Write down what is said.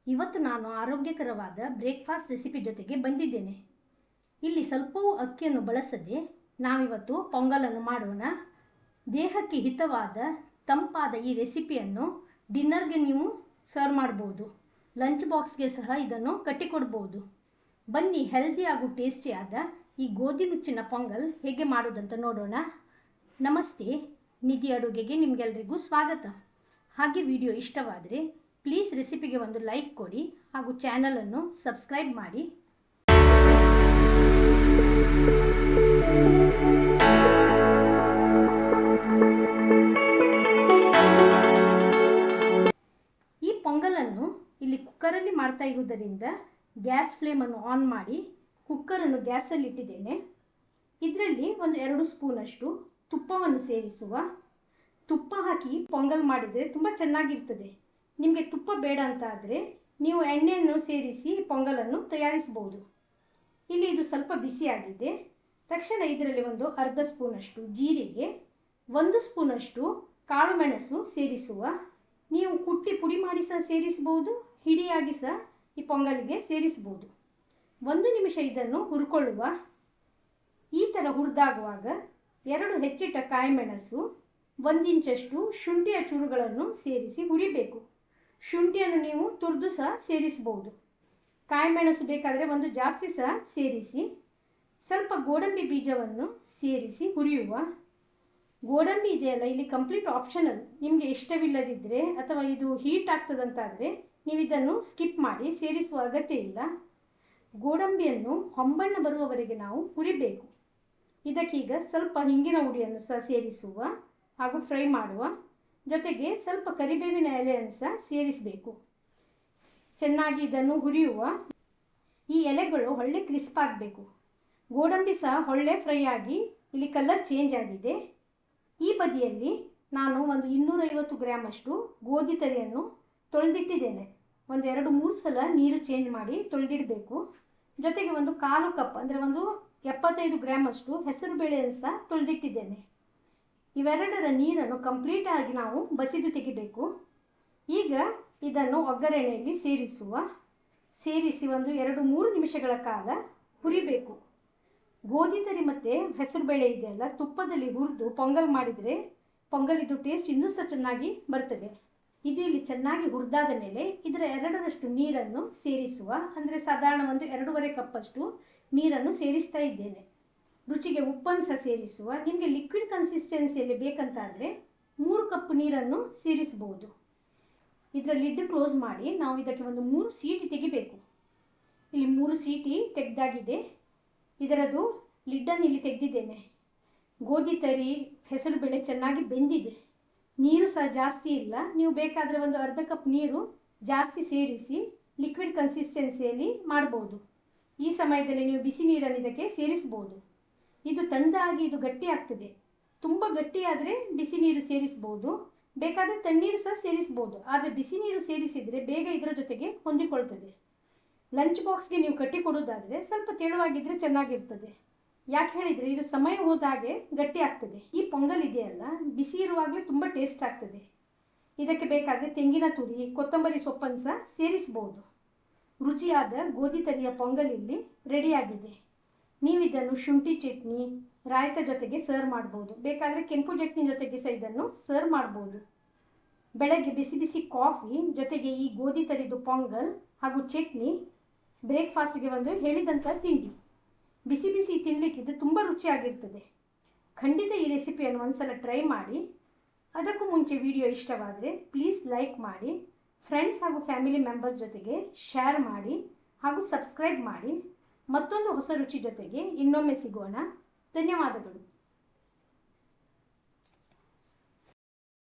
ಇವತ್ತು ನಾನು ಆರೋಗ್ಯಕರವಾದ ಬ್ರೇಕ್ಫಾಸ್ಟ್ ರೆಸಿಪಿ ಜೊತೆಗೆ ಬಂದಿದ್ದೇನೆ. ಇಲ್ಲಿ ಸ್ವಲ್ಪವೂ ಅಕ್ಕಿಯನ್ನು ಬಳಸದೆ ನಾವಿವತ್ತು ಪೊಂಗಲನ್ನು ಮಾಡೋಣ. ದೇಹಕ್ಕೆ ಹಿತವಾದ ತಂಪಾದ ಈ ರೆಸಿಪಿಯನ್ನು ಡಿನ್ನರ್ಗೆ ನೀವು ಸರ್ವ್ ಮಾಡ್ಬೋದು. ಲಂಚ್ ಬಾಕ್ಸ್ಗೆ ಸಹ ಇದನ್ನು ಕಟ್ಟಿಕೊಡ್ಬೋದು. ಬನ್ನಿ ಹೆಲ್ದಿ ಹಾಗೂ ಟೇಸ್ಟಿಯಾದ ಈ ಗೋಧಿ ನುಚ್ಚಿನ ಪೊಂಗಲ್ ಹೇಗೆ ಮಾಡೋದಂತ ನೋಡೋಣ. ನಮಸ್ತೆ, ನಿಧಿ ಅಡುಗೆಗೆ ನಿಮಗೆಲ್ಲರಿಗೂ ಸ್ವಾಗತ. ಹಾಗೆ ವಿಡಿಯೋ ಇಷ್ಟವಾದರೆ ಪ್ಲೀಸ್ ರೆಸಿಪಿಗೆ ಒಂದು ಲೈಕ್ ಕೊಡಿ ಹಾಗೂ ಚಾನಲನ್ನು ಸಬ್ಸ್ಕ್ರೈಬ್ ಮಾಡಿ. ಈ ಪೊಂಗಲನ್ನು ಇಲ್ಲಿ ಕುಕ್ಕರಲ್ಲಿ ಮಾಡ್ತಾ ಇರುವುದರಿಂದ ಗ್ಯಾಸ್ ಫ್ಲೇಮನ್ನು ಆನ್ ಮಾಡಿ ಕುಕ್ಕರನ್ನು ಗ್ಯಾಸಲ್ಲಿ ಇಟ್ಟಿದ್ದೇನೆ. ಇದರಲ್ಲಿ ಒಂದು 2 ಸ್ಪೂನಷ್ಟು ತುಪ್ಪವನ್ನು ಸೇರಿಸುವ. ತುಪ್ಪ ಹಾಕಿ ಪೊಂಗಲ್ ಮಾಡಿದರೆ ತುಂಬ ಚೆನ್ನಾಗಿರ್ತದೆ. ನಿಮಗೆ ತುಪ್ಪ ಬೇಡ ಅಂತ ಆದರೆ ನೀವು ಎಣ್ಣೆಯನ್ನು ಸೇರಿಸಿ ಪೊಂಗಲನ್ನು ತಯಾರಿಸಬಹುದು. ಇಲ್ಲಿ ಇದು ಸ್ವಲ್ಪ ಬಿಸಿಯಾಗಿದೆ. ತಕ್ಷಣ ಇದರಲ್ಲಿ ಒಂದು ಅರ್ಧ ಸ್ಪೂನಷ್ಟು ಜೀರಿಗೆ, 1 ಸ್ಪೂನಷ್ಟು ಕಾಳು ಮೆಣಸು ಸೇರಿಸುವ. ನೀವು ಕುಟ್ಟಿ ಪುಡಿ ಮಾಡಿ ಸಹ ಸೇರಿಸಬಹುದು, ಹಿಡಿಯಾಗಿ ಸಹ ಈ ಪೊಂಗಲಿಗೆ ಸೇರಿಸಬಹುದು. 1 ನಿಮಿಷ ಇದನ್ನು ಹುರ್ಕೊಳ್ಳುವ. ಈ ಥರ ಹುರಿದಾಗುವಾಗ 2 ಹೆಚ್ಚಿಟ್ಟ ಕಾಯಿ ಮೆಣಸು, 1 ಇಂಚಷ್ಟು ಶುಂಠಿಯ ಚೂರುಗಳನ್ನು ಸೇರಿಸಿ ಹುರಿಬೇಕು. ಶುಂಠಿಯನ್ನು ನೀವು ತುರಿದು ಸಹ ಸೇರಿಸಬಹುದು. ಕಾಯಿ ಮೆಣಸು ಬೇಕಾದರೆ ಒಂದು ಜಾಸ್ತಿ ಸಹ ಸೇರಿಸಿ. ಸ್ವಲ್ಪ ಗೋಡಂಬಿ ಬೀಜವನ್ನು ಸೇರಿಸಿ ಹುರಿಯುವ. ಗೋಡಂಬಿ ಇದೆಯಲ್ಲ, ಇಲ್ಲಿ ಕಂಪ್ಲೀಟ್ ಆಪ್ಷನಲ್. ನಿಮಗೆ ಇಷ್ಟವಿಲ್ಲದಿದ್ದರೆ ಅಥವಾ ಇದು ಹೀಟ್ ಆಗ್ತದಂತಾದರೆ ನೀವು ಇದನ್ನು ಸ್ಕಿಪ್ ಮಾಡಿ, ಸೇರಿಸುವ ಅಗತ್ಯ ಇಲ್ಲ. ಗೋಡಂಬಿಯನ್ನು ಹೊಂಬಣ್ಣ ಬರುವವರೆಗೆ ನಾವು ಹುರಿಬೇಕು. ಇದಕ್ಕೀಗ ಸ್ವಲ್ಪ ಹಿಂಗಿನ ಹುಡಿಯನ್ನು ಸಹ ಸೇರಿಸುವ ಹಾಗೂ ಫ್ರೈ ಮಾಡುವ. ಜೊತೆಗೆ ಸ್ವಲ್ಪ ಕರಿಬೇವಿನ ಎಲೆಯನ್ನು ಸಹ ಸೇರಿಸಬೇಕು. ಚೆನ್ನಾಗಿ ಇದನ್ನು ಹುರಿಯುವ. ಈ ಎಲೆಗಳು ಒಳ್ಳೆ ಕ್ರಿಸ್ಪ್ ಆಗಬೇಕು. ಗೋಡಂಬಿ ಸಹ ಒಳ್ಳೆ ಫ್ರೈ ಆಗಿ ಇಲ್ಲಿ ಕಲರ್ ಚೇಂಜ್ ಆಗಿದೆ. ಈ ಬದಿಯಲ್ಲಿ ನಾನು ಒಂದು 250 ಗ್ರಾಮ್ ಅಷ್ಟು ಗೋಧಿ ತರಿಯನ್ನು ತೊಳೆದಿಟ್ಟಿದ್ದೇನೆ. ಒಂದು 2-3 ಸಲ ನೀರು ಚೇಂಜ್ ಮಾಡಿ ತೊಳೆದಿಡಬೇಕು. ಜೊತೆಗೆ ಒಂದು 1/4 ಕಪ್ ಅಂದರೆ ಒಂದು 75 ಗ್ರಾಮ್ ಅಷ್ಟು ಹೆಸರು ಬೇಳೆಯನ್ನು ಸಹ ತೊಳೆದಿಟ್ಟಿದ್ದೇನೆ. ಇವೆರಡರ ನೀರನ್ನು ಕಂಪ್ಲೀಟ್ ಆಗಿ ನಾವು ಬಸಿದು ತೆಗಿಬೇಕು. ಈಗ ಇದನ್ನು ಒಗ್ಗರಣೆಯಲ್ಲಿ ಸೇರಿಸಿ ಒಂದು 2-3 ನಿಮಿಷಗಳ ಕಾಲ ಹುರಿಬೇಕು. ಗೋಧಿ ತರಿ ಮತ್ತು ಹೆಸರು ಬೇಳೆ ಇದೆಯಲ್ಲ, ತುಪ್ಪದಲ್ಲಿ ಹುರಿದು ಪೊಂಗಲ್ ಮಾಡಿದರೆ ಪೊಂಗಲಿದ್ದು ಟೇಸ್ಟ್ ಇನ್ನೂ ಸಹ ಚೆನ್ನಾಗಿ ಬರ್ತದೆ. ಇದು ಇಲ್ಲಿ ಚೆನ್ನಾಗಿ ಹುರಿದಾದ ಮೇಲೆ ಇದರ 2ರಷ್ಟು ನೀರನ್ನು ಸೇರಿಸುವ. ಅಂದರೆ ಸಾಧಾರಣ ಒಂದು 2.5 ಕಪ್ಪಷ್ಟು ನೀರನ್ನು ಸೇರಿಸ್ತಾ ಇದ್ದೇನೆ. ರುಚಿಗೆ ಉಪ್ಪನ್ನು ಸಹ ಸೇರಿಸುವ. ನಿಮಗೆ ಲಿಕ್ವಿಡ್ ಕನ್ಸಿಸ್ಟೆನ್ಸಿಯಲ್ಲಿ ಬೇಕಂತಾದರೆ 3 ಕಪ್ ನೀರನ್ನು ಸೇರಿಸಬಹುದು. ಇದರ ಲಿಡ್ ಕ್ಲೋಸ್ ಮಾಡಿ ನಾವು ಇದಕ್ಕೆ ಒಂದು 3 ಸೀಟಿ ತೆಗಿಬೇಕು. ಇಲ್ಲಿ 3 ಸೀಟಿ ತೆಗೆದಾಗಿದೆ. ಇದರದ್ದು ಲಿಡ್ಡನ್ನು ಇಲ್ಲಿ ತೆಗೆದಿದ್ದೇನೆ. ಗೋಧಿ ತರಿ ಹೆಸರು ಬೇಳೆ ಚೆನ್ನಾಗಿ ಬೆಂದಿದೆ. ನೀರು ಸಹ ಜಾಸ್ತಿ ಇಲ್ಲ. ನೀವು ಬೇಕಾದರೆ ಒಂದು ಅರ್ಧ ಕಪ್ ನೀರು ಜಾಸ್ತಿ ಸೇರಿಸಿ ಲಿಕ್ವಿಡ್ ಕನ್ಸಿಸ್ಟೆನ್ಸಿಯಲ್ಲಿ ಮಾಡ್ಬೋದು. ಈ ಸಮಯದಲ್ಲಿ ನೀವು ಬಿಸಿ ನೀರನ್ನು ಇದಕ್ಕೆ ಸೇರಿಸ್ಬೋದು. ಇದು ತಣ್ಣದಾಗಿ ಇದು ಗಟ್ಟಿ ಆಗ್ತದೆ. ತುಂಬ ಗಟ್ಟಿಯಾದರೆ ಬಿಸಿ ನೀರು ಸೇರಿಸ್ಬೋದು, ಬೇಕಾದರೆ ತಣ್ಣೀರು ಸಹ ಸೇರಿಸ್ಬೋದು. ಆದರೆ ಬಿಸಿ ನೀರು ಸೇರಿಸಿದರೆ ಬೇಗ ಇದರ ಜೊತೆಗೆ ಹೊಂದಿಕೊಳ್ತದೆ. ಲಂಚ್ ಬಾಕ್ಸ್ಗೆ ನೀವು ಕಟ್ಟಿಕೊಡೋದಾದರೆ ಸ್ವಲ್ಪ ತೆಳುವಾಗಿದ್ದರೆ ಚೆನ್ನಾಗಿರ್ತದೆ. ಯಾಕೆ ಹೇಳಿದರೆ ಇದು ಸಮಯ ಹೋದ ಹಾಗೆ ಗಟ್ಟಿ ಆಗ್ತದೆ. ಈ ಪೊಂಗಲ್ ಇದೆಯಲ್ಲ, ಬಿಸಿ ಇರುವಾಗಲೇ ತುಂಬ ಟೇಸ್ಟ್ ಆಗ್ತದೆ. ಇದಕ್ಕೆ ಬೇಕಾದರೆ ತೆಂಗಿನ ತುರಿ, ಕೊತ್ತಂಬರಿ ಸೊಪ್ಪನ್ನು ಸಹ ಸೇರಿಸ್ಬೋದು. ರುಚಿಯಾದ ಗೋಧಿ ತರಿಯ ಪೊಂಗಲ್ ಇಲ್ಲಿ ರೆಡಿಯಾಗಿದೆ. ನೀವು ಇದನ್ನು ಶುಂಠಿ ಚಟ್ನಿ, ರಾಯ್ತ ಜೊತೆಗೆ ಸರ್ವ್ ಮಾಡ್ಬೋದು. ಬೇಕಾದರೆ ಕೆಂಪು ಚಟ್ನಿ ಜೊತೆಗೆ ಸಹ ಇದನ್ನು ಸರ್ವ್ ಮಾಡ್ಬೋದು. ಬೆಳಗ್ಗೆ ಬಿಸಿ ಬಿಸಿ ಕಾಫಿ ಜೊತೆಗೆ ಈ ಗೋಧಿ ತರಿದು ಪೊಂಗಲ್ ಹಾಗೂ ಚಟ್ನಿ ಬ್ರೇಕ್ಫಾಸ್ಟ್ಗೆ ಒಂದು ಹೇಳಿದಂಥ ತಿಂಡಿ. ಬಿಸಿ ಬಿಸಿ ತಿನ್ನಲಿಕ್ಕೆ ಇದು ತುಂಬ ರುಚಿಯಾಗಿರ್ತದೆ. ಖಂಡಿತ ಈ ರೆಸಿಪಿಯನ್ನು ಒಂದ್ಸಲ ಟ್ರೈ ಮಾಡಿ. ಅದಕ್ಕೂ ಮುಂಚೆ ವಿಡಿಯೋ ಇಷ್ಟವಾದರೆ ಪ್ಲೀಸ್ ಲೈಕ್ ಮಾಡಿ, ಫ್ರೆಂಡ್ಸ್ ಹಾಗೂ ಫ್ಯಾಮಿಲಿ ಮೆಂಬರ್ಸ್ ಜೊತೆಗೆ ಶೇರ್ ಮಾಡಿ ಹಾಗೂ ಸಬ್ಸ್ಕ್ರೈಬ್ ಮಾಡಿ. ಮತ್ತೊಂದು ಹೊಸ ರುಚಿ ಜೊತೆಗೆ ಇನ್ನೊಮ್ಮೆ ಸಿಗೋಣ. ಧನ್ಯವಾದಗಳು.